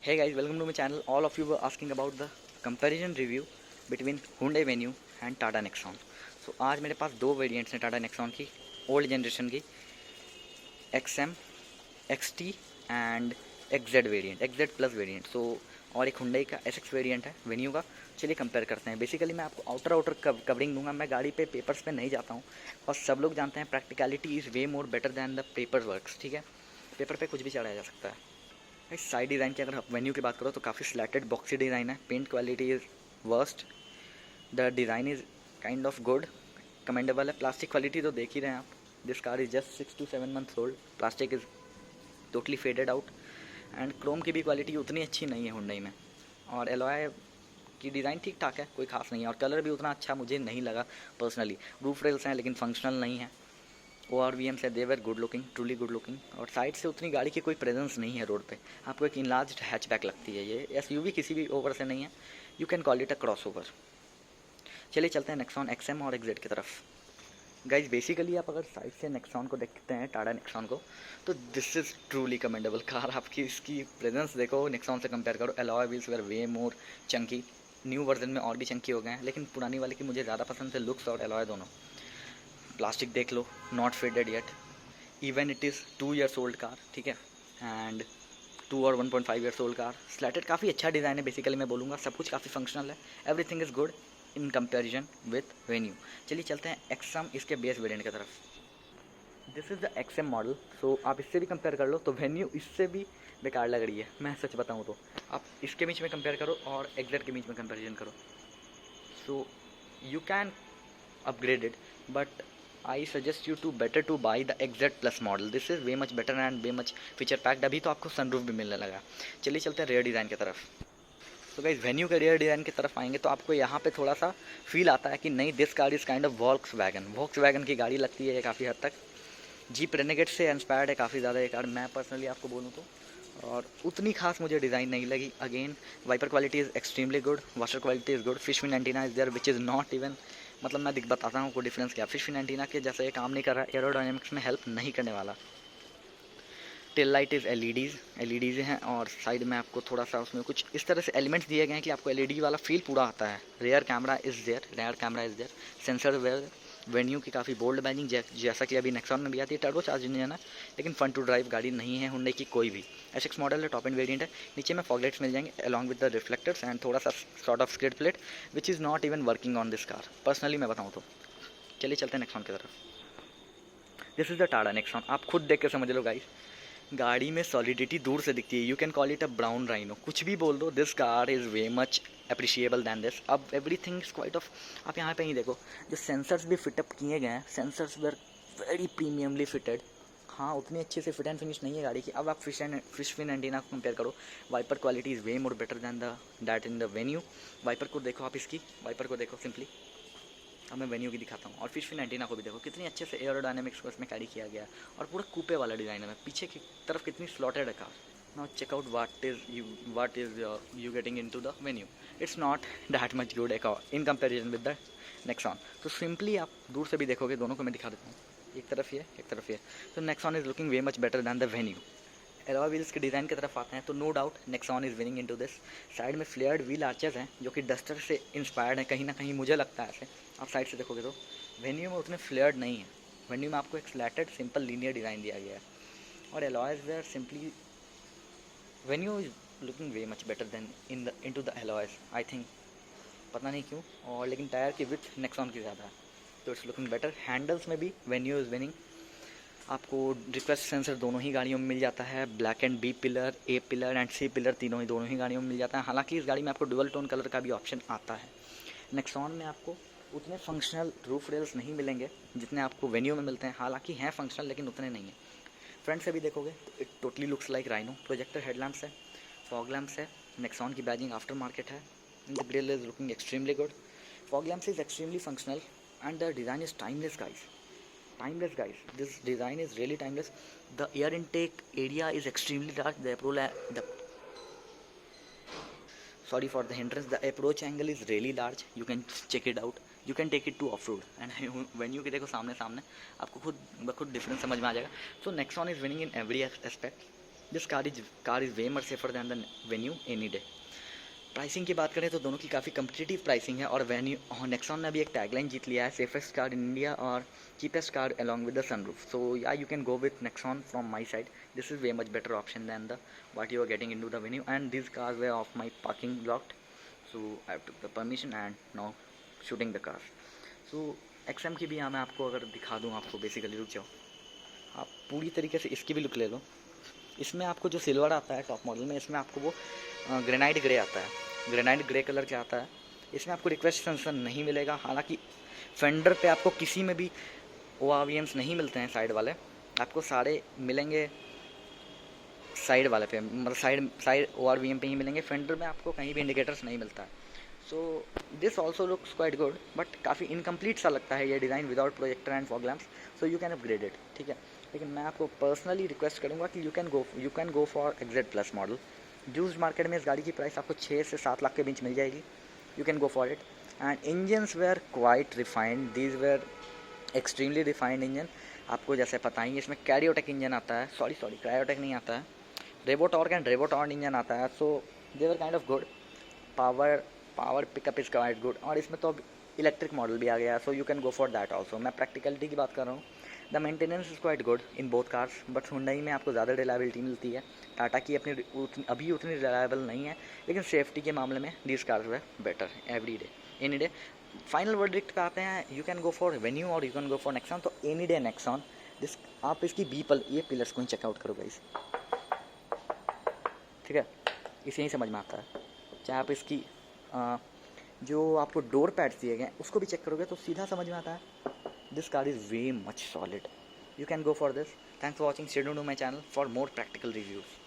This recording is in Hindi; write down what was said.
Hey guys, welcome to my channel. All of you were asking about the comparison review between Hyundai Venue and Tata Nexon. So आज मेरे पास दो वेरिएंट्स हैं टाटा नेक्सॉन की, ओल्ड जनरेशन की, XM, XT and XZ variant, XZ plus variant. So और एक Hyundai का SX वेरिएंट है वेन्यू का। चलिए कंपेयर करते हैं। बेसिकली मैं आपको आउटर कवरिंग दूंगा। मैं गाड़ी पे पेपर्स पे नहीं जाता हूँ और सब लोग जानते हैं practicality is way more better than the paper works. ठीक है, पेपर पे कुछ भी चढ़ाया जा सकता है। इस साइड डिज़ाइन की अगर आप वेन्यू की बात करो तो काफ़ी स्लैटेड बॉक्सी डिज़ाइन है। Paint quality is worst, the design is kind of good, commendable है। प्लास्टिक क्वालिटी तो देख ही रहे हैं आप। This car is just 6 to 7 months old. Plastic is totally faded out and chrome की भी क्वालिटी उतनी अच्छी नहीं है हुंडई में। और एलॉय की डिज़ाइन ठीक ठाक है, कोई खास नहीं है। और कलर भी उतना अच्छा मुझे नहीं लगा पर्सनली। रूफ रेल्स हैं लेकिन फंक्शनल नहीं है। ORVMs है, they're good looking, truly good looking. और साइड से उतनी गाड़ी की कोई प्रेजेंस नहीं है रोड पे। आपको एक इनलार्ज्ड हैचबैक लगती है। ये SUV किसी भी ओवर से नहीं है। You can call it a cross over. चलिए चलते हैं नेक्सॉन XM और XZ की तरफ। गाइज बेसिकली आप अगर साइड से नेक्सॉन को देखते हैं, टाटा नेक्सॉन को, तो this is truly commendable car. आपकी इसकी प्रेजेंस देखो, नेक्सॉन से कंपेयर करो। Alloy wheels were way more chunky. New version में और भी चंकी हो गए हैं, लेकिन पुरानी वाले की मुझे ज़्यादा पसंद है लुक्स और एलॉय दोनों। प्लास्टिक देख लो, not faded yet, even it is 2 years old car. ठीक है, एंड 2 और 1.5 years ओल्ड कार। स्लैटेड काफ़ी अच्छा डिज़ाइन है। बेसिकली मैं बोलूँगा सब कुछ काफ़ी फंक्शनल है। Everything is good in comparison with Venue. चलिए चलते हैं XM, इसके बेस वेरिएंट की तरफ। This is the XM model. So आप इससे भी कंपेयर कर लो तो वेन्यू इससे भी बेकार लग रही है। मैं सच बताऊँ तो आप इसके बीच में कंपेयर करो और XZ के बीच में कंपेरिजन करो। So you can upgrade it, but I suggest you to better to buy the XZ Plus model. This is way much better and way much feature packed। अभी तो आपको सनरूफ भी मिलने लगा। चलिए चलते हैं रेयर डिज़ाइन की तरफ। तो गाइस वेन्यू के रेयर डिज़ाइन की तरफ आएंगे तो आपको यहाँ पे थोड़ा सा फील आता है कि नहीं, this car is kind of Volkswagen की गाड़ी लगती है ये काफ़ी हद तक। जीप रेनेगेट से इंस्पायर्ड है काफ़ी ज़्यादा ये कार, मैं पर्सनली आपको बोलूँ तो। और उतनी खास मुझे डिज़ाइन नहीं लगी। Again wiper quality is extremely good, washer quality is good, fish fin antenna is there which is not even, मतलब मैं बताता हूँ आपको डिफरेंस क्या। फिश फिन एंटीना के जैसे ये काम नहीं कर रहा, एरोडायनेमिक्स में हेल्प नहीं करने वाला। टेल लाइट इज़ एलईडीज़ हैं और साइड में आपको थोड़ा सा उसमें कुछ इस तरह से एलिमेंट्स दिए गए हैं कि आपको LED वाला फील पूरा आता है। Rear camera is there, sensor were. Venue की काफ़ी बोल्ड बैजिंग, जैसा कि अभी नेक्सॉन में भी आती है। टर्बो चार्ज इंजन है लेकिन फन टू ड्राइव गाड़ी नहीं है हुंडई की कोई भी। SX मॉडल है, टॉप एंड वेरिएंट है। नीचे में फॉग लाइट्स मिल जाएंगे along with the reflectors and थोड़ा सा sort of skid plate which is not even working on this car personally मैं बताऊँ तो। चलिए चलते हैं नेक्सॉन की तरफ। This is the Tata Nexon. आप खुद देख के समझ लो गाइस, गाड़ी में सॉलिडिटी दूर से दिखती है। You can call it a brown rhino, कुछ भी बोल दो। This car is way much appreciable than this. अब एवरीथिंग इज क्वाइट ऑफ, आप यहाँ पे ही देखो जो सेंसर्स भी फिटअप किए गए हैं, सेंसर्स वेर वेरी प्रीमियमली फिटेड। हाँ, उतनी अच्छे से फिट एंड फिनिश नहीं है गाड़ी की। अब आप फिश फिन एंटीना को कंपेयर करो, wiper quality is way more better than that in the Venue. Wiper को देखो, आप इसकी वाइपर को देखो सिंपली। अब मैं वेन्यू की दिखाता हूँ और फिश फिन एंटीना को भी देखो, कितनी अच्छे से एरोडायनेमिक्स को इसमें कैरी किया गया है। और पूरा कूपे वाला डिज़ाइन है। पीछे की तरफ कितनी स्लॉटेड है कार। Now check out what is you getting into the Venue. It's not that much good in comparison with the Nexon. तो सिंपली आप दूर से भी देखोगे, दोनों को मैं दिखा देता हूँ, एक तरफ ये एक तरफ ये। तो Nexon is looking way much better than the Venue. Alloy wheels के डिज़ाइन की तरफ आते हैं तो no doubt Nexon is winning into this. Side में फ्लेयर्ड व्हील आर्चेस हैं जो कि डस्टर से इंस्पायर्ड है कहीं ना कहीं, मुझे लगता है ऐसे। आप साइड से देखोगे तो वेन्यू में उतने फ्लेयर्ड नहीं है। वेन्यू में आपको एक स्लैटेड सिंपल लीनियर डिज़ाइन दिया गया है। और alloys were simply, Venue is looking way much better then into the alloys I think, पता नहीं क्यों। और लेकिन टायर की विथ नेक्सॉन की ज़्यादा है तो इट्स लुकिंग बेटर। हैंडल्स में भी वेन्यू इज़ विनिंग। आपको रिक्वेस्ट सेंसर दोनों ही गाड़ियों में मिल जाता है। Black and B pillar, A pillar and C pillar दोनों ही गाड़ियों में मिल जाता है। हालांकि इस गाड़ी में आपको डुअल टोन कलर का भी ऑप्शन आता है। नेक्सॉन में आपको उतने फंक्शनल रूफ रेल्स नहीं मिलेंगे जितने आपको वेन्यू में मिलते हैं। हालांकि हैं फंक्शनल लेकिन उतने नहीं हैं। फ्रंट से भी देखोगे तो it totally looks like rhino. Projector headlamps है, फॉग लैम्प्स है। नेक्सॉन की बैजिंग आफ्टर मार्केट है। The grill is looking extremely good. Fog lamps is extremely functional and the design is timeless guys, this design is really timeless. The air intake area is extremely large. The sorry for the hindrance, the approach angle is really large. You can check it out, you can take it to off road and when you देखो सामने आपको खुद डिफरेंस समझ में आ जाएगा. So Nexon is winning in every aspect. This car is way much safer than the Venue any day. Pricing की बात करें तो दोनों की काफ़ी कम्पिटिटिव प्राइसिंग है और वेन्यू नेक्सॉन ने भी एक टैगलाइन जीत लिया है, सेफेस्ट कार इन इंडिया और cheapest car along with the sunroof. So या you can go with Nexon from my side, this is way much better option than the what you are getting into the venue, and these cars were off my parking lot, so I took the permission and now shooting the cars. So XM की भी यहाँ मैं आपको अगर दिखा दूँ, आपको बेसिकली, रुक जाओ, आप पूरी तरीके से इसकी भी लुक ले लो। इसमें आपको जो सिल्वर आता है टॉप मॉडल में, इसमें आपको वो ग्रेनाइट ग्रे आता है, ग्रेनाइट ग्रे कलर के आता है। इसमें आपको रिक्वेस्ट सेंसर नहीं मिलेगा, हालांकि फेंडर पे आपको किसी में भी ORVMs नहीं मिलते हैं साइड वाले, आपको सारे मिलेंगे साइड वाले पे, मतलब साइड ORVM पे ही मिलेंगे। फेंडर में आपको कहीं भी इंडिकेटर्स नहीं मिलता है। So this also looks quite good, but काफ़ी इनकम्प्लीट सा लगता है ये design without projector and fog lamps. So you can upgrade it, ठीक है। लेकिन मैं आपको पर्सनली रिक्वेस्ट करूँगा कि you can go for XZ+ model. Used market में इस गाड़ी की प्राइस आपको 6 से 7 लाख के बीच मिल जाएगी। You can go for it. And engines were quite refined, these were extremely refined engine. आपको जैसे पता ही इसमें कैरियोटेक इंजन आता है, सॉरी क्रायोटेक नहीं आता है, रेवोटॉर्क एंड रेवोटॉर्न इंजन आता है। So they were kind of good, power pickup is quite good. और इसमें तो अब इलेक्ट्रिक मॉडल भी आ गया है, so you can go for that also. मैं प्रैक्टिकलिटी की बात कर रहा हूँ। The maintenance is quite good in both cars, but Hyundai में आपको ज़्यादा रिलायबिलिटी मिलती है। टाटा की अभी उतनी रिलायबल नहीं है, लेकिन सेफ्टी के मामले में these cars way better every day any day. Final verdict पे आते हैं, you can go for Venue और you can go for Nexon. तो एनी डे नेक्सॉन, दिस आप इसकी ये पिलर्स को ही चेकआउट करो गाइस, ठीक है, इसे ही समझ में आता है। चाहे आप इसकी जो आपको डोर पैड्स दिए गए उसको भी चेक करोगे तो सीधा समझ में आता है। This car is way much solid, you can go for this. Thanks for watching, stay tuned to my channel for more practical reviews.